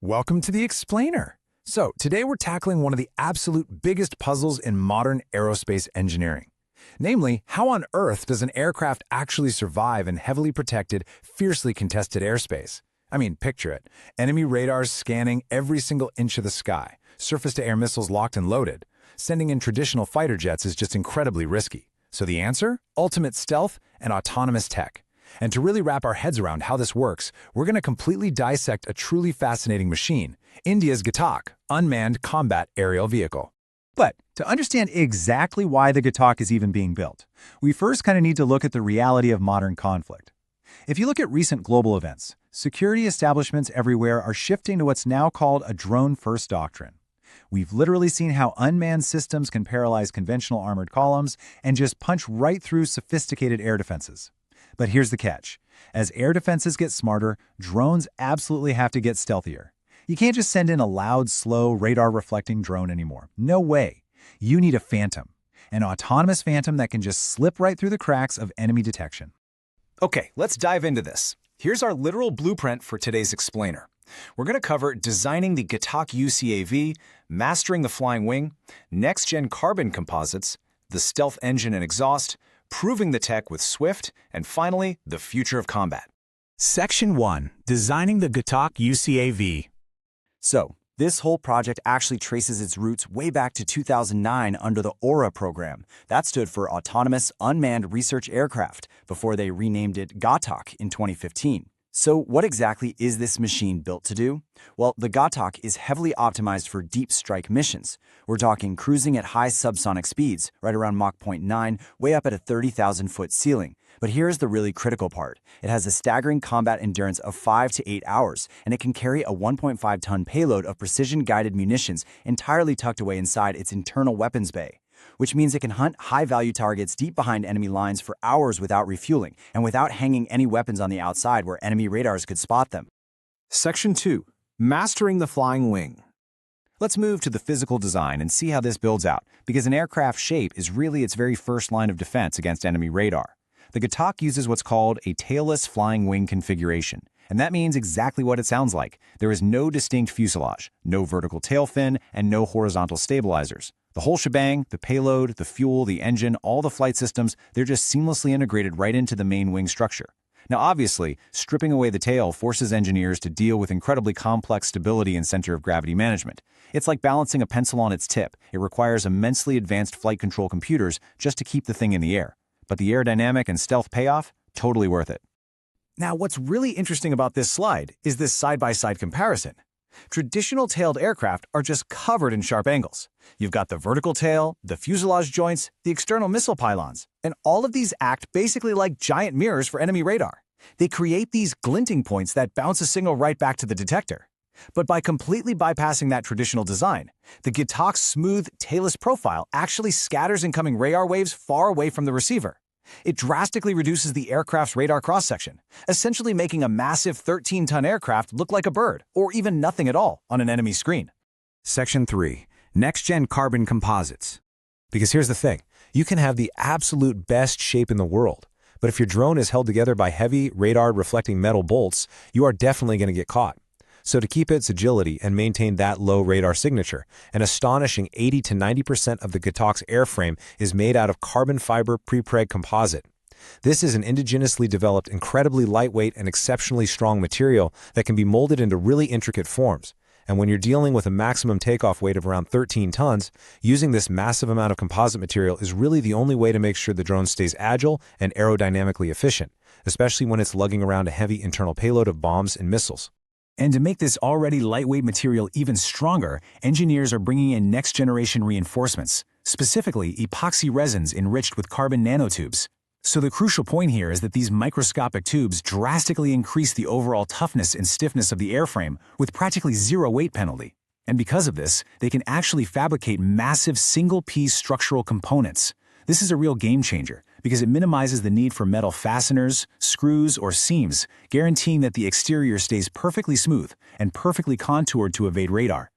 Welcome to the Explainer. So, today we're tackling one of the absolute biggest puzzles in modern aerospace engineering. Namely, how on earth does an aircraft actually survive in heavily protected, fiercely contested airspace? I mean, picture it. Enemy radars scanning every single inch of the sky, surface-to-air missiles locked and loaded. Sending in traditional fighter jets is just incredibly risky. So the answer? Ultimate stealth and autonomous tech. And to really wrap our heads around how this works, we're going to completely dissect a truly fascinating machine, India's Ghatak Unmanned Combat Aerial Vehicle. But to understand exactly why the Ghatak is even being built, we first kind of need to look at the reality of modern conflict. If you look at recent global events, security establishments everywhere are shifting to what's now called a drone-first doctrine. We've literally seen how unmanned systems can paralyze conventional armored columns and just punch right through sophisticated air defenses. But here's the catch. As air defenses get smarter, drones absolutely have to get stealthier. You can't just send in a loud, slow, radar-reflecting drone anymore. No way. You need a Phantom, an autonomous Phantom that can just slip right through the cracks of enemy detection. Okay, let's dive into this. Here's our literal blueprint for today's Explainer. We're going to cover designing the Ghatak UCAV, mastering the flying wing, next-gen carbon composites, the stealth engine and exhaust, proving the tech with Swift, and finally, the future of combat. Section 1. Designing the Ghatak UCAV. So, this whole project actually traces its roots way back to 2009 under the AURA program. That stood for Autonomous Unmanned Research Aircraft, before they renamed it Ghatak in 2015. So what exactly is this machine built to do? Well, the Ghatak is heavily optimized for deep strike missions. We're talking cruising at high subsonic speeds, right around Mach 0.9, way up at a 30,000-foot ceiling. But here's the really critical part. It has a staggering combat endurance of 5 to 8 hours, and it can carry a 1.5-ton payload of precision-guided munitions entirely tucked away inside its internal weapons bay, which means it can hunt high-value targets deep behind enemy lines for hours without refueling and without hanging any weapons on the outside where enemy radars could spot them. Section 2. Mastering the flying wing. Let's move to the physical design and see how this builds out, because an aircraft's shape is really its very first line of defense against enemy radar. The Ghatak uses what's called a tailless flying wing configuration, and that means exactly what it sounds like. There is no distinct fuselage, no vertical tail fin, and no horizontal stabilizers. The whole shebang, the payload, the fuel, the engine, all the flight systems, they're just seamlessly integrated right into the main wing structure. Now obviously, stripping away the tail forces engineers to deal with incredibly complex stability and center of gravity management. It's like balancing a pencil on its tip. It requires immensely advanced flight control computers just to keep the thing in the air. But the aerodynamic and stealth payoff, totally worth it. Now, what's really interesting about this slide is this side-by-side comparison. Traditional tailed aircraft are just covered in sharp angles. You've got the vertical tail, the fuselage joints, the external missile pylons, and all of these act basically like giant mirrors for enemy radar. They create these glinting points that bounce a signal right back to the detector. But by completely bypassing that traditional design, the Ghatak's smooth, tailless profile actually scatters incoming radar waves far away from the receiver. It drastically reduces the aircraft's radar cross-section, essentially making a massive 13-ton aircraft look like a bird, or even nothing at all, on an enemy screen. Section 3. Next-gen carbon composites. Because here's the thing. You can have the absolute best shape in the world, but if your drone is held together by heavy, radar-reflecting metal bolts, you are definitely going to get caught. So to keep its agility and maintain that low radar signature, an astonishing 80 to 90% of the Ghatak's airframe is made out of carbon fiber prepreg composite. This is an indigenously developed, incredibly lightweight and exceptionally strong material that can be molded into really intricate forms. And when you're dealing with a maximum takeoff weight of around 13 tons, using this massive amount of composite material is really the only way to make sure the drone stays agile and aerodynamically efficient, especially when it's lugging around a heavy internal payload of bombs and missiles. And to make this already lightweight material even stronger, engineers are bringing in next-generation reinforcements, specifically epoxy resins enriched with carbon nanotubes. So the crucial point here is that these microscopic tubes drastically increase the overall toughness and stiffness of the airframe with practically zero weight penalty. And because of this, they can actually fabricate massive single-piece structural components. This is a real game-changer because it minimizes the need for metal fasteners, screws, or seams, guaranteeing that the exterior stays perfectly smooth and perfectly contoured to evade radar.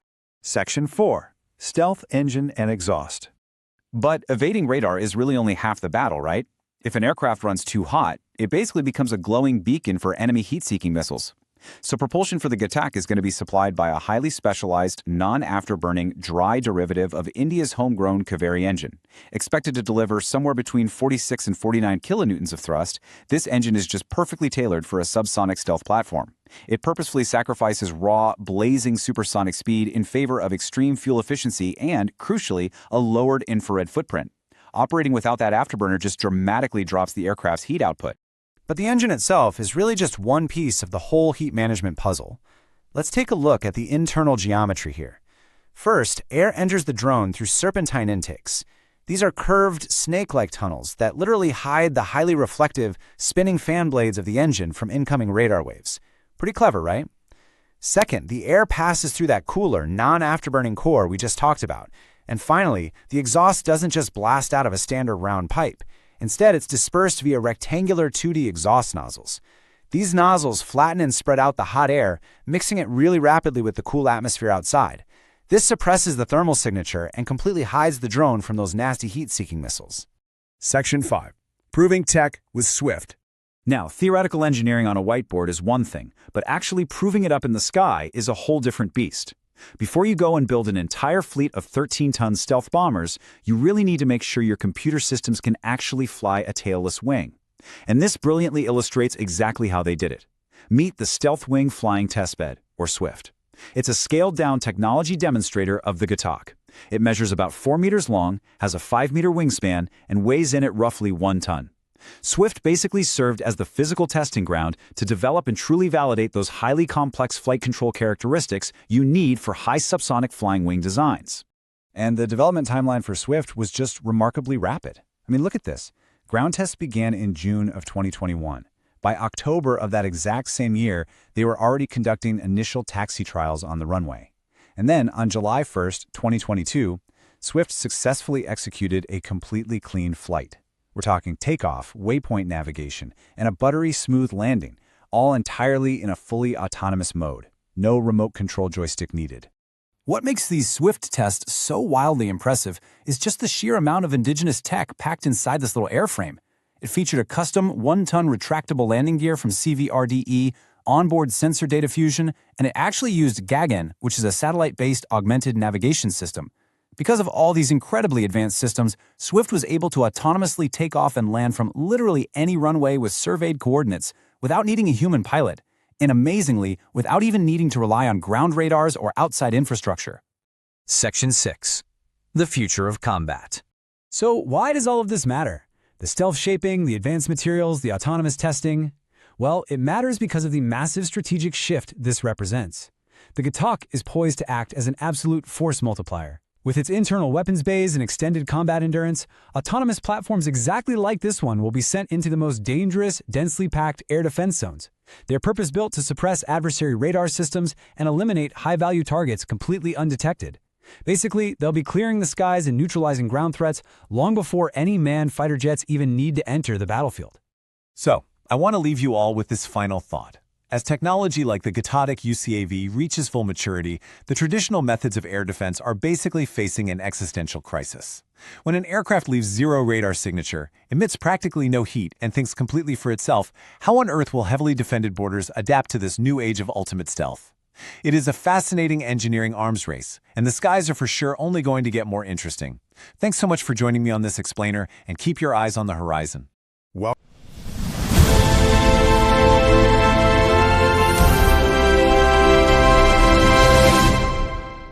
Section 4. Stealth engine and exhaust. But evading radar is really only half the battle, right? If an aircraft runs too hot, it basically becomes a glowing beacon for enemy heat-seeking missiles. So propulsion for the Ghatak is going to be supplied by a highly specialized, non-afterburning, dry derivative of India's homegrown Kaveri engine. Expected to deliver somewhere between 46 and 49 kilonewtons of thrust, this engine is just perfectly tailored for a subsonic stealth platform. It purposefully sacrifices raw, blazing supersonic speed in favor of extreme fuel efficiency and, crucially, a lowered infrared footprint. Operating without that afterburner just dramatically drops the aircraft's heat output. But the engine itself is really just one piece of the whole heat management puzzle. Let's take a look at the internal geometry here. First, air enters the drone through serpentine intakes. These are curved, snake-like tunnels that literally hide the highly reflective, spinning fan blades of the engine from incoming radar waves. Pretty clever, right? Second, the air passes through that cooler, non-afterburning core we just talked about. And finally, the exhaust doesn't just blast out of a standard round pipe. Instead, it's dispersed via rectangular 2D exhaust nozzles. These nozzles flatten and spread out the hot air, mixing it really rapidly with the cool atmosphere outside. This suppresses the thermal signature and completely hides the drone from those nasty heat-seeking missiles. Section 5. Proving tech with Swift. Now, theoretical engineering on a whiteboard is one thing, but actually proving it up in the sky is a whole different beast. Before you go and build an entire fleet of 13-ton stealth bombers, you really need to make sure your computer systems can actually fly a tailless wing. And this brilliantly illustrates exactly how they did it. Meet the Stealth Wing Flying Testbed, or SWIFT. It's a scaled-down technology demonstrator of the Ghatak. It measures about 4 meters long, has a 5-meter wingspan, and weighs in at roughly 1 ton. Swift basically served as the physical testing ground to develop and truly validate those highly complex flight control characteristics you need for high subsonic flying wing designs. And the development timeline for Swift was just remarkably rapid. I mean, look at this. Ground tests began in June of 2021. By October of that exact same year, they were already conducting initial taxi trials on the runway. And then, on July 1st, 2022, Swift successfully executed a completely clean flight. We're talking takeoff, waypoint navigation, and a buttery smooth landing, all entirely in a fully autonomous mode. No remote control joystick needed. What makes these Swift tests so wildly impressive is just the sheer amount of indigenous tech packed inside this little airframe. It featured a custom 1-ton retractable landing gear from CVRDE, onboard sensor data fusion, and it actually used GAGN, which is a satellite-based augmented navigation system. Because of all these incredibly advanced systems, Swift was able to autonomously take off and land from literally any runway with surveyed coordinates without needing a human pilot, and amazingly, without even needing to rely on ground radars or outside infrastructure. Section 6. The Future of Combat. So why does all of this matter? The stealth shaping, the advanced materials, the autonomous testing? Well, it matters because of the massive strategic shift this represents. The Ghatak is poised to act as an absolute force multiplier. With its internal weapons bays and extended combat endurance, autonomous platforms exactly like this one will be sent into the most dangerous, densely packed air defense zones. They're purpose-built to suppress adversary radar systems and eliminate high-value targets completely undetected. Basically, they'll be clearing the skies and neutralizing ground threats long before any manned fighter jets even need to enter the battlefield. So, I want to leave you all with this final thought. As technology like the Ghatak UCAV reaches full maturity, the traditional methods of air defense are basically facing an existential crisis. When an aircraft leaves zero radar signature, emits practically no heat, and thinks completely for itself, how on earth will heavily defended borders adapt to this new age of ultimate stealth? It is a fascinating engineering arms race, and the skies are for sure only going to get more interesting. Thanks so much for joining me on this explainer, and keep your eyes on the horizon.